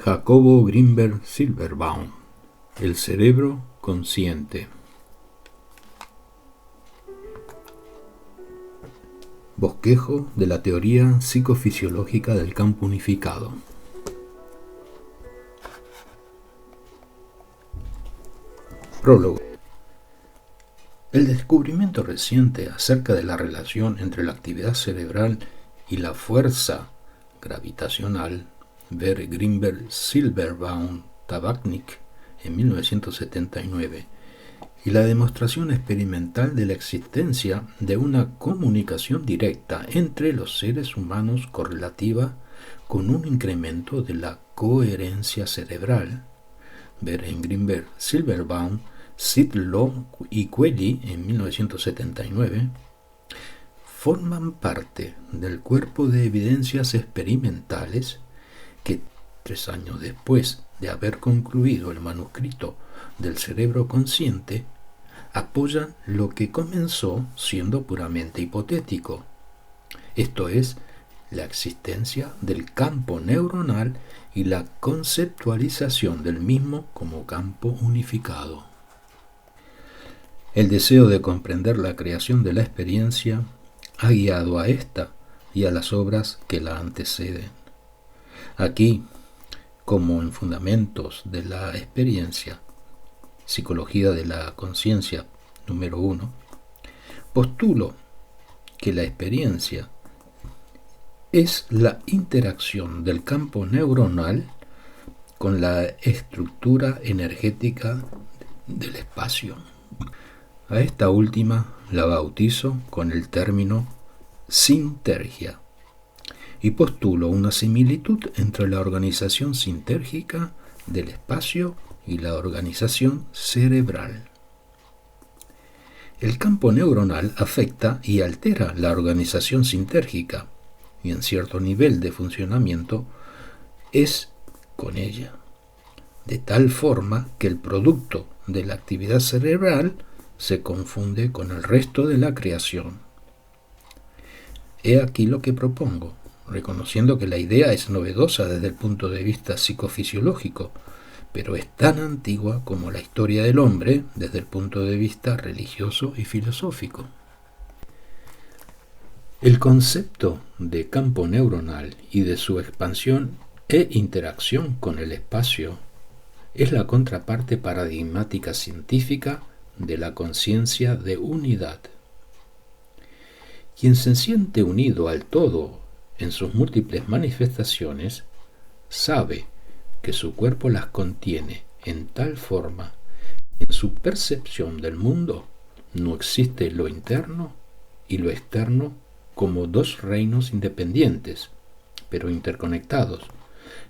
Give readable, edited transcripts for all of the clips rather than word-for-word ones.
Jacobo Grinberg Silverbaum, El cerebro consciente. Bosquejo de la teoría psicofisiológica del campo unificado. Prólogo. El descubrimiento reciente acerca de la relación entre la actividad cerebral y la fuerza gravitacional, ver Grinberg Silverbaum Tabachnik en 1979, y la demostración experimental de la existencia de una comunicación directa entre los seres humanos correlativa con un incremento de la coherencia cerebral, ver en Grinberg Silverbaum, Sidlow y Quelly en 1979, forman parte del cuerpo de evidencias experimentales que 3 años después de haber concluido el manuscrito del cerebro consciente, apoyan lo que comenzó siendo puramente hipotético, esto es, la existencia del campo neuronal y la conceptualización del mismo como campo unificado. El deseo de comprender la creación de la experiencia ha guiado a esta y a las obras que la anteceden. Aquí, como en Fundamentos de la Experiencia, Psicología de la Conciencia número 1, postulo que la experiencia es la interacción del campo neuronal con la estructura energética del espacio. A esta última la bautizo con el término sintergia y postulo una similitud entre la organización sintérgica del espacio y la organización cerebral. El campo neuronal afecta y altera la organización sintérgica y en cierto nivel de funcionamiento es con ella, de tal forma que el producto de la actividad cerebral se confunde con el resto de la creación. He aquí lo que propongo, reconociendo que la idea es novedosa desde el punto de vista psicofisiológico, pero es tan antigua como la historia del hombre desde el punto de vista religioso y filosófico. El concepto de campo neuronal y de su expansión e interacción con el espacio es la contraparte paradigmática científica de la conciencia de unidad. Quien se siente unido al todo en sus múltiples manifestaciones, sabe que su cuerpo las contiene en tal forma que en su percepción del mundo no existe lo interno y lo externo como dos reinos independientes, pero interconectados,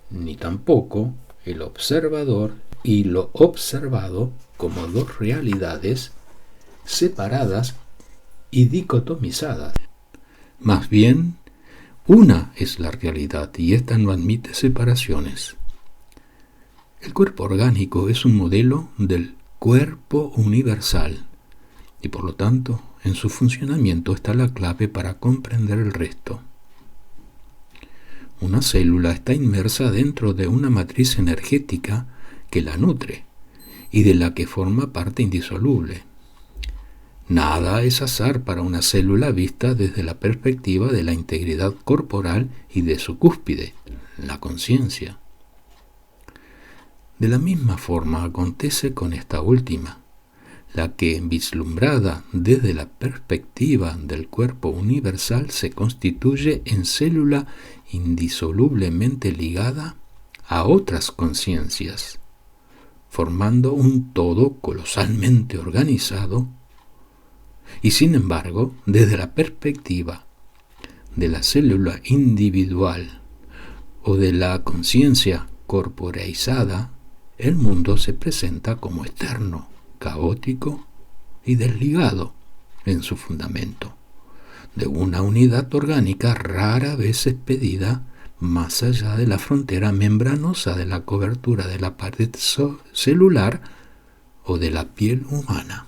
ni tampoco el observador y lo observado como dos realidades separadas y dicotomizadas. Más bien, una es la realidad y ésta no admite separaciones. El cuerpo orgánico es un modelo del cuerpo universal y por lo tanto en su funcionamiento está la clave para comprender el resto. Una célula está inmersa dentro de una matriz energética que la nutre y de la que forma parte indisoluble. Nada es azar para una célula vista desde la perspectiva de la integridad corporal y de su cúspide, la conciencia. De la misma forma acontece con esta última, la que, vislumbrada desde la perspectiva del cuerpo universal, se constituye en célula indisolublemente ligada a otras conciencias, formando un todo colosalmente organizado, y sin embargo, desde la perspectiva de la célula individual o de la conciencia corporeizada, el mundo se presenta como externo, caótico y desligado en su fundamento, de una unidad orgánica rara vez expedida más allá de la frontera membranosa de la cobertura de la pared celular o de la piel humana.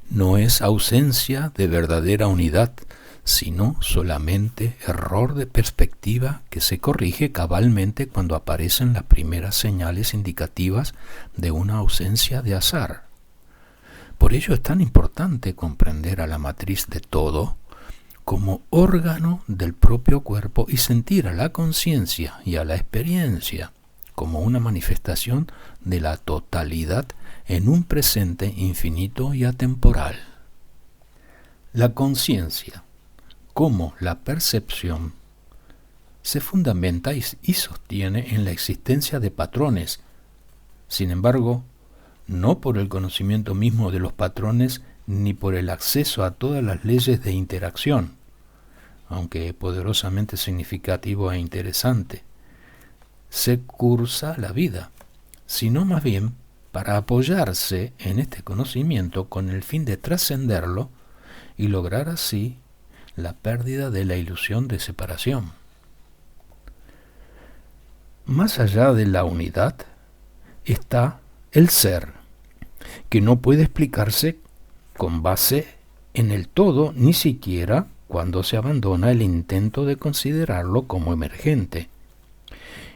No es ausencia de verdadera unidad, sino solamente error de perspectiva que se corrige cabalmente cuando aparecen las primeras señales indicativas de una ausencia de azar. Por ello es tan importante comprender a la matriz de todo como órgano del propio cuerpo y sentir a la conciencia y a la experiencia como una manifestación de la totalidad en un presente infinito y atemporal. La conciencia, como la percepción, se fundamenta y sostiene en la existencia de patrones. Sin embargo, no por el conocimiento mismo de los patrones ni por el acceso a todas las leyes de interacción, aunque poderosamente significativo e interesante, se cursa la vida, sino más bien para apoyarse en este conocimiento con el fin de trascenderlo y lograr así la pérdida de la ilusión de separación. Más allá de la unidad está el ser, que no puede explicarse con base en el todo, ni siquiera cuando se abandona el intento de considerarlo como emergente,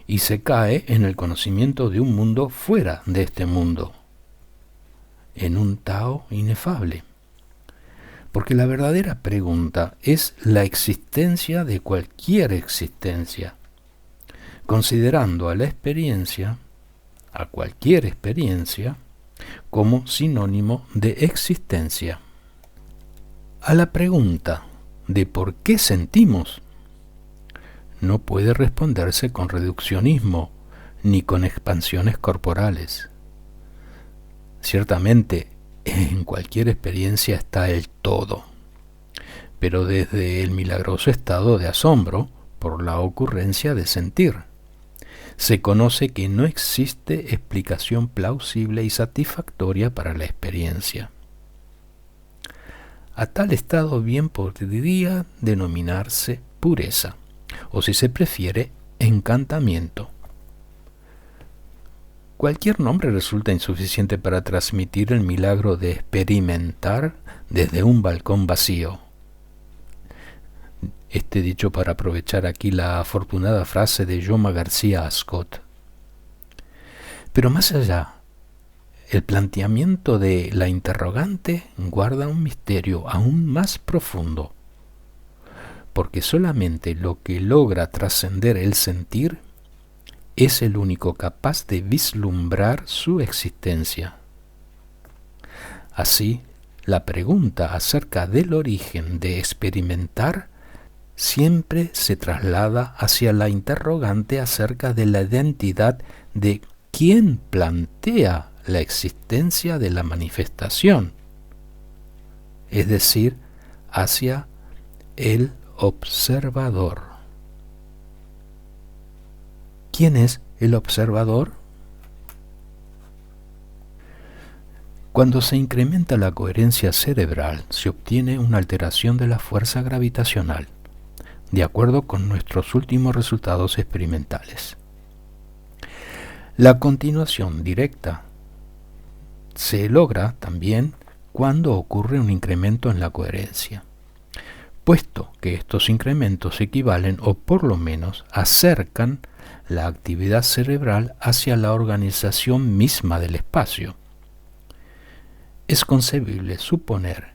y se cae en el conocimiento de un mundo fuera de este mundo, en un Tao inefable. Porque la verdadera pregunta es la existencia de cualquier existencia, considerando a la experiencia, a cualquier experiencia, como sinónimo de existencia. A la pregunta de por qué sentimos, no puede responderse con reduccionismo ni con expansiones corporales. Ciertamente, en cualquier experiencia está el todo, pero desde el milagroso estado de asombro por la ocurrencia de sentir. Se conoce que no existe explicación plausible y satisfactoria para la experiencia. A tal estado bien podría denominarse pureza, o si se prefiere, encantamiento. Cualquier nombre resulta insuficiente para transmitir el milagro de experimentar desde un balcón vacío. Este dicho para aprovechar aquí la afortunada frase de Yoma García Ascot. Pero más allá, el planteamiento de la interrogante guarda un misterio aún más profundo, porque solamente lo que logra trascender el sentir es el único capaz de vislumbrar su existencia. Así, la pregunta acerca del origen de experimentar siempre se traslada hacia la interrogante acerca de la identidad de quien plantea la existencia de la manifestación, es decir, hacia el observador. ¿Quién es el observador? Cuando se incrementa la coherencia cerebral, se obtiene una alteración de la fuerza gravitacional, de acuerdo con nuestros últimos resultados experimentales. La continuación directa se logra también cuando ocurre un incremento en la coherencia, puesto que estos incrementos equivalen o por lo menos acercan la actividad cerebral hacia la organización misma del espacio. Es concebible suponer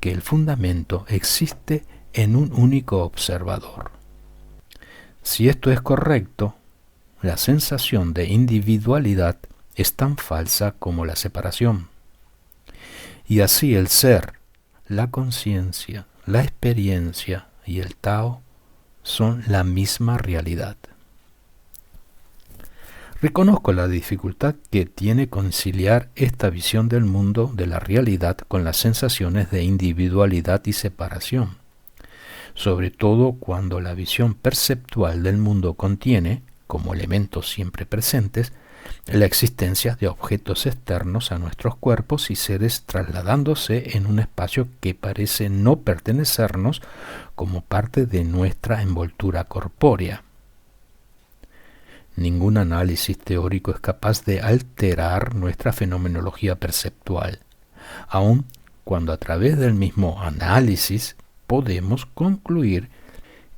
que el fundamento existe en un único observador. Si esto es correcto, la sensación de individualidad es tan falsa como la separación. Y así el ser, la conciencia, la experiencia y el Tao son la misma realidad. Reconozco la dificultad que tiene conciliar esta visión del mundo de la realidad con las sensaciones de individualidad y separación, sobre todo cuando la visión perceptual del mundo contiene, como elementos siempre presentes, la existencia de objetos externos a nuestros cuerpos y seres trasladándose en un espacio que parece no pertenecernos como parte de nuestra envoltura corpórea. Ningún análisis teórico es capaz de alterar nuestra fenomenología perceptual, aun cuando a través del mismo análisis podemos concluir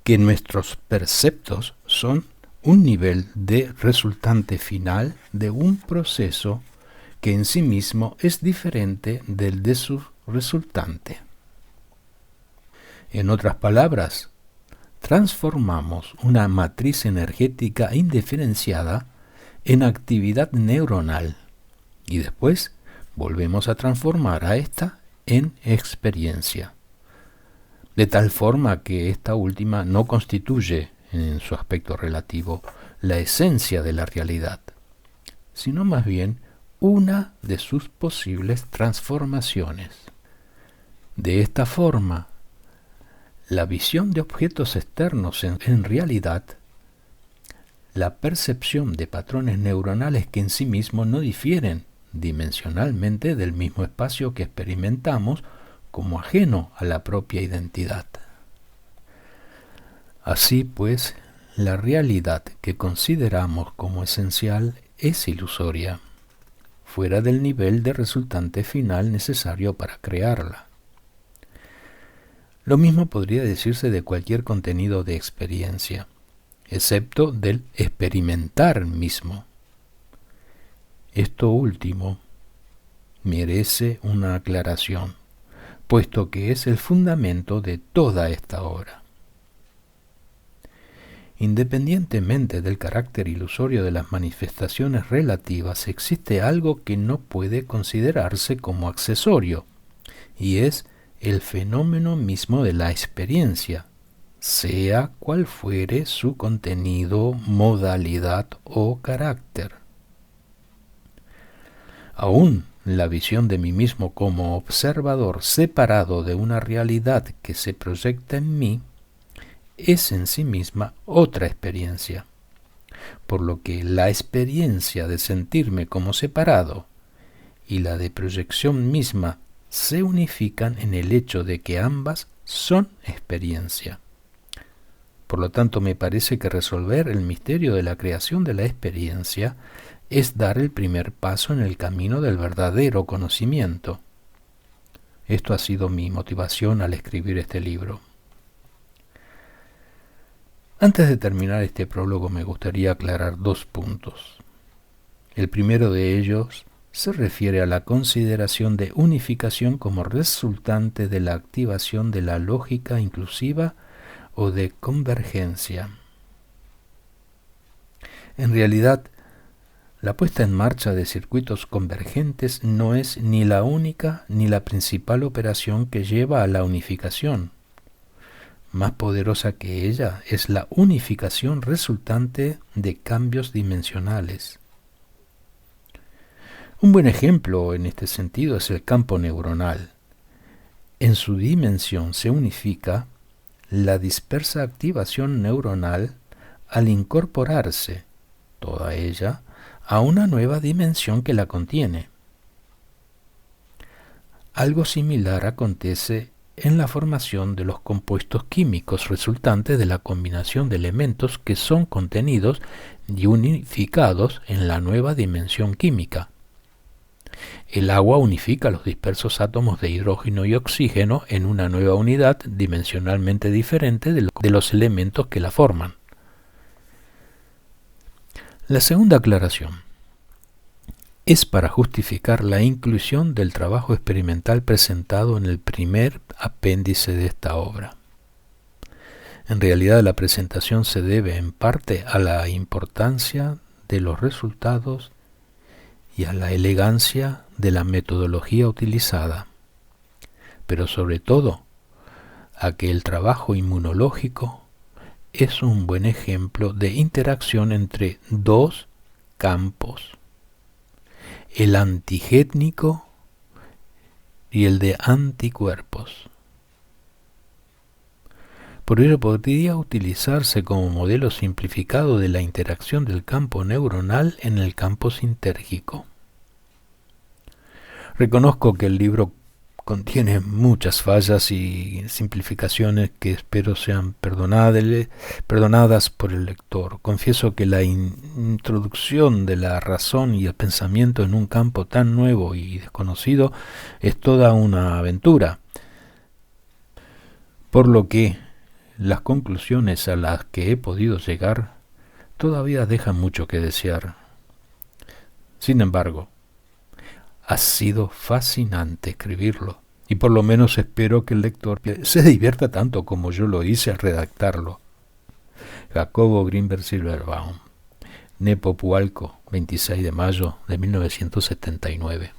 que nuestros perceptos son un nivel de resultante final de un proceso que en sí mismo es diferente del de su resultante. En otras palabras, transformamos una matriz energética indiferenciada en actividad neuronal y después volvemos a transformar a esta en experiencia, de tal forma que esta última no constituye, en su aspecto relativo, la esencia de la realidad, sino más bien una de sus posibles transformaciones. De esta forma, la visión de objetos externos en realidad, la percepción de patrones neuronales que en sí mismos no difieren dimensionalmente del mismo espacio que experimentamos como ajeno a la propia identidad. Así pues, la realidad que consideramos como esencial es ilusoria, fuera del nivel de resultante final necesario para crearla. Lo mismo podría decirse de cualquier contenido de experiencia, excepto del experimentar mismo. Esto último merece una aclaración, puesto que es el fundamento de toda esta obra. Independientemente del carácter ilusorio de las manifestaciones relativas, existe algo que no puede considerarse como accesorio, y es el fenómeno mismo de la experiencia, sea cual fuere su contenido, modalidad o carácter. Aún la visión de mí mismo como observador separado de una realidad que se proyecta en mí es en sí misma otra experiencia, por lo que la experiencia de sentirme como separado y la de proyección misma se unifican en el hecho de que ambas son experiencia. Por lo tanto, me parece que resolver el misterio de la creación de la experiencia es dar el primer paso en el camino del verdadero conocimiento. Esto ha sido mi motivación al escribir este libro. Antes de terminar este prólogo me gustaría aclarar 2 puntos. El primero de ellos se refiere a la consideración de unificación como resultante de la activación de la lógica inclusiva o de convergencia. En realidad, la puesta en marcha de circuitos convergentes no es ni la única ni la principal operación que lleva a la unificación. Más poderosa que ella es la unificación resultante de cambios dimensionales. Un buen ejemplo en este sentido es el campo neuronal. En su dimensión se unifica la dispersa activación neuronal al incorporarse, toda ella, a una nueva dimensión que la contiene. Algo similar acontece en la formación de los compuestos químicos resultantes de la combinación de elementos que son contenidos y unificados en la nueva dimensión química. El agua unifica los dispersos átomos de hidrógeno y oxígeno en una nueva unidad dimensionalmente diferente de los elementos que la forman. La segunda aclaración es para justificar la inclusión del trabajo experimental presentado en el primer apéndice de esta obra. En realidad, la presentación se debe en parte a la importancia de los resultados y a la elegancia de la metodología utilizada, pero sobre todo a que el trabajo inmunológico es un buen ejemplo de interacción entre 2 campos, el antigénico y el de anticuerpos. Por ello podría utilizarse como modelo simplificado de la interacción del campo neuronal en el campo sintérgico. Reconozco que el libro contiene muchas fallas y simplificaciones que espero sean perdonadas por el lector. Confieso que la introducción de la razón y el pensamiento en un campo tan nuevo y desconocido es toda una aventura. por lo que las conclusiones a las que he podido llegar todavía dejan mucho que desear. Sin embargo, ha sido fascinante escribirlo, y por lo menos espero que el lector se divierta tanto como yo lo hice al redactarlo. Jacobo Grinberg Silverbaum, Nepopualco, 26 de mayo de 1979.